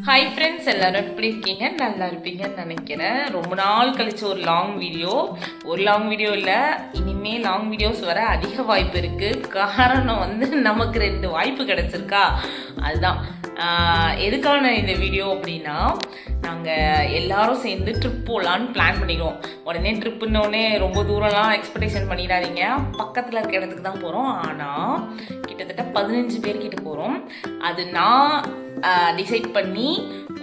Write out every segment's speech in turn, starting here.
Hi friends, எல்லோரும் எப்படி இருக்கீங்க? நல்லா இருப்பீங்கன்னு நினைக்கிறேன். ரொம்ப நாள் கழிச்சு ஒரு லாங் வீடியோ இல்லை, இனிமேல் லாங் வீடியோஸ் வர அதிக வாய்ப்பு இருக்குது. காரணம் நமக்கு 2 வாய்ப்பு கிடச்சிருக்கா. அதுதான் எதுக்கான இந்த வீடியோ அப்படின்னா, நாங்கள் எல்லாரும் சேர்ந்து ட்ரிப் போகலான்னு பிளான் பண்ணிடுவோம். உடனே ட்ரிப்புன்னொடனே ரொம்ப தூரம்லாம் எக்ஸ்பெக்டேஷன் பண்ணிடாதீங்க. பக்கத்தில் இருக்க இடத்துக்கு தான் போகிறோம். ஆனால் கிட்டத்தட்ட 15 பேர்கிட்ட போகிறோம். அது நான் டிசைட் பண்ணி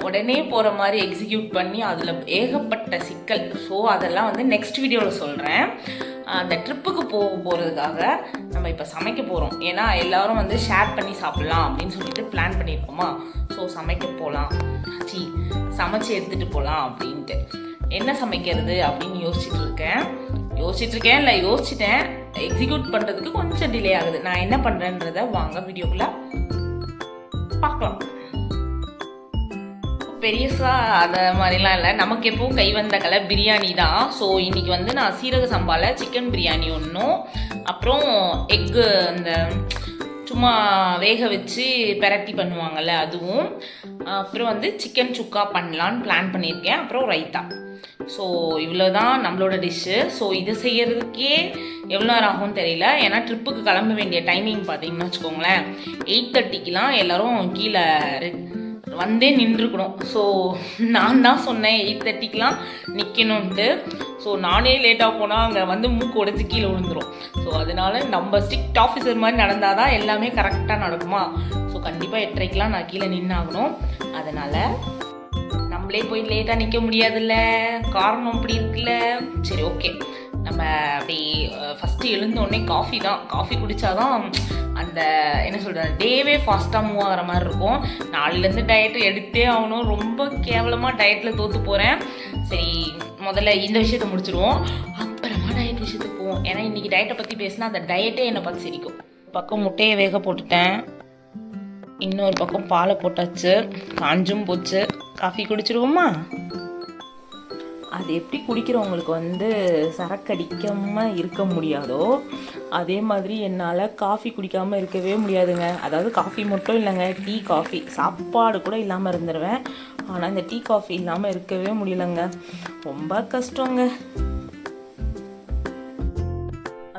உடனே போகிற மாதிரி எக்ஸிக்யூட் பண்ணி அதில் ஏகப்பட்ட சிக்கல். ஸோ அதெல்லாம் நெக்ஸ்ட் வீடியோவில் சொல்கிறேன். அந்த ட்ரிப்புக்கு போகிறதுக்காக நம்ம இப்போ சமைக்க போகிறோம். ஏன்னா எல்லோரும் ஷேர் பண்ணி சாப்பிட்லாம் அப்படின்னு சொல்லிட்டு பிளான் பண்ணியிருக்கோமா. ஸோ சமைக்க போகலாம், சமைச்சு எடுத்துகிட்டு போகலாம் அப்படின்ட்டு. என்ன சமைக்கிறது அப்படின்னு யோசிச்சிட்டேன். எக்ஸிக்யூட் பண்ணுறதுக்கு கொஞ்சம் டிலே ஆகுது. நான் என்ன பண்ணுறேன்றதை வாங்க வீடியோக்குள்ளே பார்க்கலாம். பெரியசா அதை மாதிரிலாம் இல்லை, நமக்கு எப்பவும் கை வந்த கலை பிரியாணி தான். ஸோ இன்றைக்கி நான் சீரக சம்பாவில் சிக்கன் பிரியாணி ஒன்றும், அப்புறம் எக்கு அந்த சும்மா வேக வச்சு பெரட்டி பண்ணுவாங்கள்ல அதுவும், அப்புறம் சிக்கன் சுக்கா பண்ணலான்னு பிளான் பண்ணியிருக்கேன். அப்புறம் ரைத்தா. ஸோ இவ்வளோ தான் நம்மளோட டிஷ்ஷு. ஸோ இது செய்கிறதுக்கே எவ்வளோ நேரம் ஆகும்னு தெரியல. ஏன்னா ட்ரிப்புக்கு கிளம்ப வேண்டிய டைமிங் பார்த்தீங்கன்னு வச்சுக்கோங்களேன், 8:30க்கெலாம் எல்லோரும் கீழே நின்றுக்கணும். ஸோ நான் தான் சொன்னேன் 8:30க்கெலாம் நிற்கணுன்ட்டு. ஸோ நானே லேட்டாக போனால் அங்கே மூக்கு உடைச்சி கீழே விழுந்துடும். ஸோ அதனால் நம்ம ஸ்ட்ரிக்ட் ஆஃபீஸர் மாதிரி நடந்தால் தான் எல்லாமே கரெக்டாக நடக்குமா. ஸோ கண்டிப்பாக 8:30க்கெலாம் நான் கீழே நின்னாகணும். அதனால் நம்மளே போய் லேட்டாக நிற்க முடியாதுல்ல, காரணம் அப்படி இருக்குல்ல. சரி, ஓகே. நம்ம அப்படி ஃபஸ்ட்டு எழுந்தோடனே காஃபி குடித்தாதான் அந்த என்ன சொல்கிறது, டேவே ஃபாஸ்ட்டாக மூவ் ஆகிற மாதிரி இருக்கும். நாளிலேருந்து டயட்டு எடுத்தே ஆகணும். ரொம்ப கேவலமாக டயட்டில் தோற்று போகிறேன். சரி, முதல்ல இந்த விஷயத்தை முடிச்சிடுவோம், அப்புறமா டயட் விஷயத்துக்கு போவோம். ஏன்னா இன்றைக்கி டயட்டை பற்றி பேசினா அந்த டயட்டே என்னை பார்த்து சிரிக்கும். பக்கம் முட்டையை வேக போட்டுட்டேன், இன்னொரு பக்கம் பாலை போட்டாச்சு, காஞ்சும் போச்சு. காஃபி குடிச்சிடுவோமா? அது எப்படி குடிக்கிறவங்களுக்கு சரக்கு அடிக்காமல் இருக்க முடியாதோ அதே மாதிரி என்னால் காஃபி குடிக்காமல் இருக்கவே முடியாதுங்க. அதாவது காஃபி மட்டும் இல்லைங்க, டீ காஃபி சாப்பாடு கூட இல்லாமல் இருந்துருவேன். ஆனால் இந்த டீ காஃபி இல்லாமல் இருக்கவே முடியலைங்க, ரொம்ப கஷ்டங்க.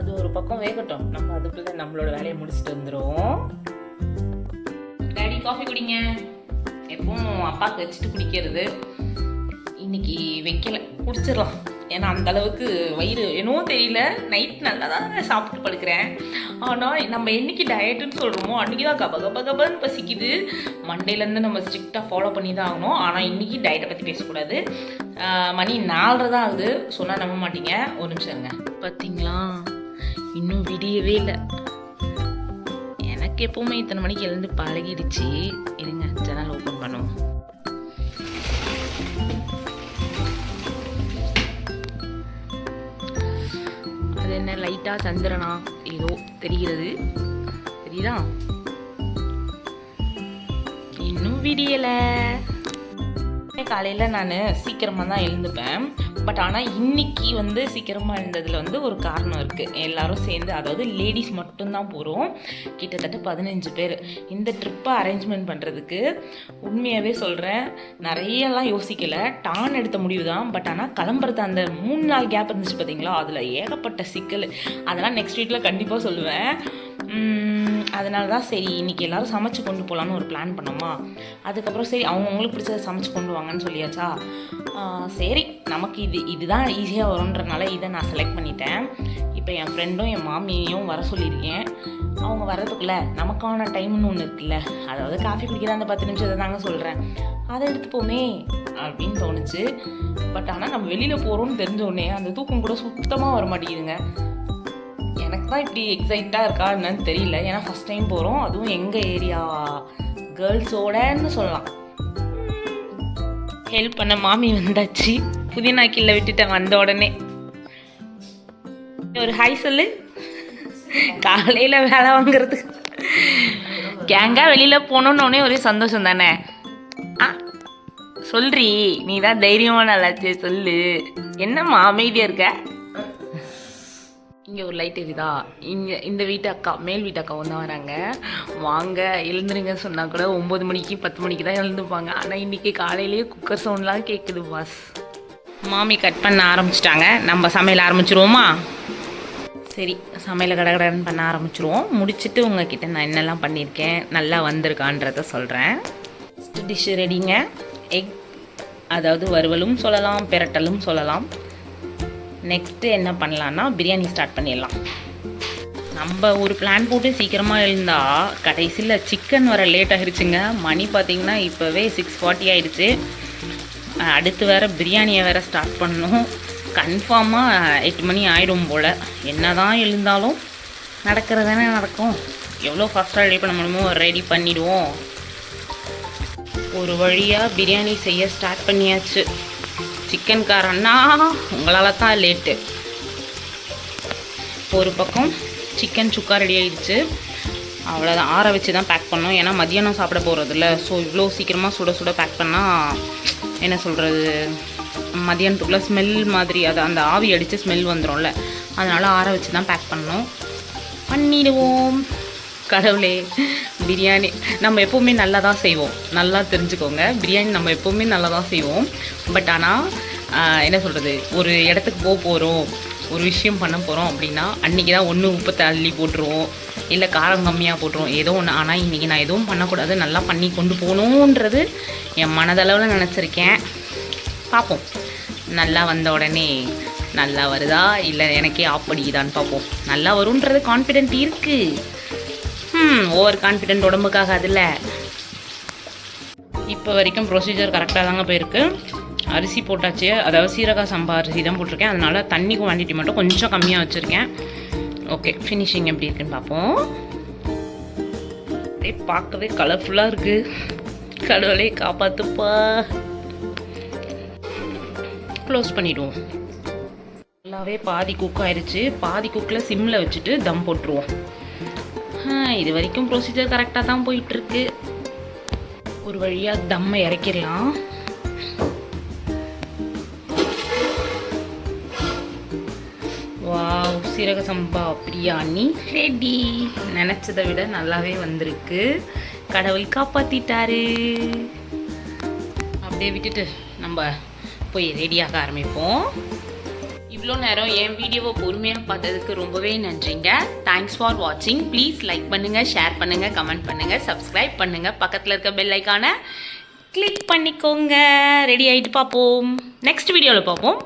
அது ஒரு பக்கம் வேகட்டும், நம்ம அதுக்குள்ளே நம்மளோட வேலையை முடிச்சுட்டு வந்துடுவோம். டேடி காஃபி குடிங்க. எப்பவும் அப்பாவுக்கு வச்சுட்டு குடிக்கிறது, இன்னைக்கு வைக்கல, குடிச்சிடலாம். ஏன்னா அந்தளவுக்கு வயிறு என்னவோ தெரியல, நைட் நல்லா தான் சாப்பிட்டு படுக்கிறேன். ஆனால் நம்ம என்னைக்கு டயட்டுன்னு சொல்கிறோமோ அன்றைக்கி தான் கபன்னு பசிக்குது. மண்டேலேருந்து நம்ம ஸ்ட்ரிக்டாக ஃபாலோ பண்ணி தான் ஆகணும். ஆனால் இன்றைக்கி டயட்டை பற்றி பேசக்கூடாது. மணி 4:30 தான் ஆகுது. சொன்னால் நம்ப மாட்டீங்க. ஒரு நிமிஷம் இருங்க. பார்த்தீங்களா, இன்னும் விடியவே இல்லை. எனக்கு எப்போவுமே இத்தனை மணிக்கு எழுந்து பழகிடுச்சு. இருங்க, ஜன்னல் ஓப்பன் பண்ணுவோம். அது என்ன லைட்டாக சந்திரனா ஏதோ தெரிகிறது, தெரியுதா? இன்னும் விடியலை. காலையில் நான் சீக்கிரமாக தான் எழுந்துப்பேன். பட் ஆனால் இன்னைக்கு சீக்கிரமாக எழுந்ததில் ஒரு காரணம் இருக்குது. எல்லோரும் சேர்ந்து, அதாவது லேடிஸ் மட்டும்தான் போகிறோம், கிட்டத்தட்ட 15 பேர். இந்த ட்ரிப்பை அரேஞ்ச்மெண்ட் பண்ணுறதுக்கு உண்மையாகவே சொல்கிறேன், நிறையெல்லாம் யோசிக்கலை, டான் எடுத்த முடிவு தான். பட் ஆனால் கிளம்புறது அந்த 3 நாள் கேப் இருந்துச்சு பார்த்தீங்களா, அதில் ஏகப்பட்ட சிக்கல். அதெல்லாம் நெக்ஸ்ட் வீக்கில் கண்டிப்பாக சொல்லுவேன். அதனால தான் சரி இன்றைக்கி எல்லோரும் சமைச்சு கொண்டு போகலான்னு ஒரு பிளான் பண்ணோமா. அதுக்கப்புறம் சரி அவங்கவுங்களுக்கு பிடிச்சதை சமைச்சு கொண்டு வாங்கன்னு சொல்லியாச்சா. சரி, நமக்கு இதுதான் ஈஸியாக வரும்ன்றனால இதை நான் செலக்ட் பண்ணிட்டேன். இப்போ என் ஃப்ரெண்டும் என் மாமியையும் வர சொல்லியிருக்கேன். அவங்க வர்றதுக்குள்ளே நமக்கான டைம்னு ஒன்று இருக்குல்ல, அதாவது காஃபி குடிக்கிற அந்த 10 நிமிஷத்தை தாங்க சொல்கிறேன், அதை எடுத்துப்போமே அப்படின்னு தோணுச்சு. பட் ஆனால் நம்ம வெளியில் போகிறோன்னு தெரிஞ்சோடனே அந்த தூக்கம் கூட சுத்தமாக வர மாட்டேங்குதுங்க. எனக்கு தான் இப்படி எக்ஸைட்டாக இருக்கா என்னன்னு தெரியல. ஏன்னா ஃபஸ்ட் டைம் போகிறோம், அதுவும் எங்கள் ஏரியா கேர்ள்ஸோடன்னு சொல்லலாம். ஹெல்ப் பண்ண மாமி வந்தாச்சு. புதினா கீழே விட்டுட்டேன் வந்த உடனே. ஒரு ஹாய் சொல்லு. காலையில் வேலை வாங்குறதுக்கு கேங்காக வெளியில் போகணுன்னே ஒரே சந்தோஷம் தானே. சொல்றி, நீ தான் தைரியமாக நல்லாச்சு சொல்லு. என்னம்மா அமைதியாக இருக்க? இங்கே ஒரு லைட் எரியுதா? இங்கே இந்த வீட்டு அக்கா, மேல் வீட்டு அக்காவும் தான் வராங்க. வாங்க எழுந்துருங்க சொன்னால் கூட 9 மணிக்கு 10 மணிக்கு தான் எழுந்துப்பாங்க. ஆனால் இன்றைக்கி காலையிலேயே குக்கர் சவுண்ட்லாம் கேட்குது பாஸ். மாமி கட் பண்ண ஆரம்பிச்சிட்டாங்க. நம்ம சமையல் ஆரம்பிச்சிருவோமா? சரி, சமையலை கடகடன்னு பண்ண ஆரம்பிச்சிருவோம். முடிச்சுட்டு உங்ககிட்ட நான் என்னெல்லாம் பண்ணியிருக்கேன், நல்லா வந்திருக்கான்றத சொல்கிறேன். First dish ரெடிங்க. எக், அதாவது வறுவலும் சொல்லலாம், பிரட்டலும் சொல்லலாம். நெக்ஸ்ட்டு என்ன பண்ணலான்னா பிரியாணி ஸ்டார்ட் பண்ணிடலாம். நம்ம ஒரு பிளான் போட்டு சீக்கிரமாக எழுந்தால் கடைசியில் சிக்கன் வர லேட் ஆகிடுச்சுங்க. மணி பார்த்திங்கன்னா இப்போவே 6:40 ஆகிடுச்சு. அடுத்து வேறு பிரியாணியை வேறு ஸ்டார்ட் பண்ணணும். கன்ஃபார்மாக 8 மணி ஆகிடும் போல். என்ன தான் எழுந்தாலும் நடக்கிறதானே நடக்கும். எவ்வளோ ஃபாஸ்ட்டாக ரெடி பண்ண முடியுமோ ரெடி பண்ணிவிடுவோம். ஒரு வழியாக பிரியாணி செய்ய ஸ்டார்ட் பண்ணியாச்சு. சிக்கன்காரன்னா உங்களால் தான் லேட்டு. ஒரு பக்கம் சிக்கன் சுக்கா ரெடி ஆகிடுச்சு. அவ்வளோதான், ஆற வச்சு தான் பேக் பண்ணோம். ஏன்னா மதியானம் சாப்பிட போகிறதில்ல. ஸோ இவ்வளோ சீக்கிரமாக சுட சுட பேக் பண்ணால் என்ன சொல்கிறது, மதியானத்துக்குள்ளே ஸ்மெல் மாதிரி அது அந்த ஆவி அடித்து ஸ்மெல் வந்துடும்ல. அதனால் ஆற வச்சு தான் பேக் பண்ணோம். பண்ணிடுவோம். கடவுளே, பிரியாணி நம்ம எப்போவுமே நல்லா தான் செய்வோம். நல்லா தெரிஞ்சுக்கோங்க, பிரியாணி நம்ம எப்போவுமே நல்லா தான் செய்வோம். பட் ஆனால் என்ன சொல்கிறது, ஒரு இடத்துக்கு போகிறோம், ஒரு விஷயம் பண்ண போகிறோம் அப்படின்னா அன்றைக்கி தான் ஒன்று உப்பு தள்ளி போட்டுருவோம், இல்லை காரம் கம்மியாக போட்டுருவோம், ஏதோ ஒன்று. ஆனால் இன்றைக்கி நான் எதுவும் பண்ணக்கூடாது, நல்லா பண்ணி கொண்டு போகணுன்றது என் மனதளவில் நினச்சிருக்கேன். பார்ப்போம், நல்லா வந்த உடனே நல்லா வருதா இல்லை எனக்கே ஆப்படிக்குதான்னு பார்ப்போம். நல்லா வரும்ன்றது கான்ஃபிடென்ட் இருக்குது. ஓவர் கான்ஃபிடென்ட் உடம்புக்காக அதில். இப்போ வரைக்கும் ப்ரொசீஜர் கரெக்டாக தாங்க போயிருக்கு. அரிசி போட்டாச்சு, அதாவது சீரக சம்பா அரிசி தான் போட்டிருக்கேன். அதனால் தண்ணி குவான்டிட்டி மட்டும் கொஞ்சம் கம்மியாக வச்சுருக்கேன். ஓகே, ஃபினிஷிங் எப்படி இருக்குன்னு பார்ப்போம். அப்படியே பார்க்கவே கலர்ஃபுல்லாக இருக்குது. கடவுளே காப்பாற்றுப்பா. க்ளோஸ் பண்ணிவிடுவோம். நல்லாவே பாதி குக் ஆயிடுச்சு. பாதி குக்கில் சிம்மில் வச்சுட்டு தம் போட்டுருவோம். இது வரைக்கும் ப்ரொசீஜர் கரெக்டாக தான் போயிட்டுருக்கு. ஒரு வழியாக தம்மை இறக்கிடலாம். வாவ், சீரக சம்பா பிரியாணி ரெடி. நினச்சதை விட நல்லாவே வந்திருக்கு. கடவுள் காப்பாற்றிட்டாரு. அப்படியே விட்டுட்டு நம்ம போய் ரெடியாக ஆரம்பிப்போம். இவ்வளோ நேரம் என் வீடியோவை பொறுமையாக பார்த்ததுக்கு ரொம்பவே நன்றிங்க. தேங்க்ஸ் ஃபார் வாட்சிங். ப்ளீஸ் லைக் பண்ணுங்கள், ஷேர் பண்ணுங்கள், கமெண்ட் பண்ணுங்கள், சப்ஸ்கிரைப் பண்ணுங்கள். பக்கத்தில் இருக்க பெல் ஐக்கானை கிளிக் பண்ணிக்கோங்க. ரெடி ஆகிட்டு பார்ப்போம். நெக்ஸ்ட் வீடியோவில் பார்ப்போம்.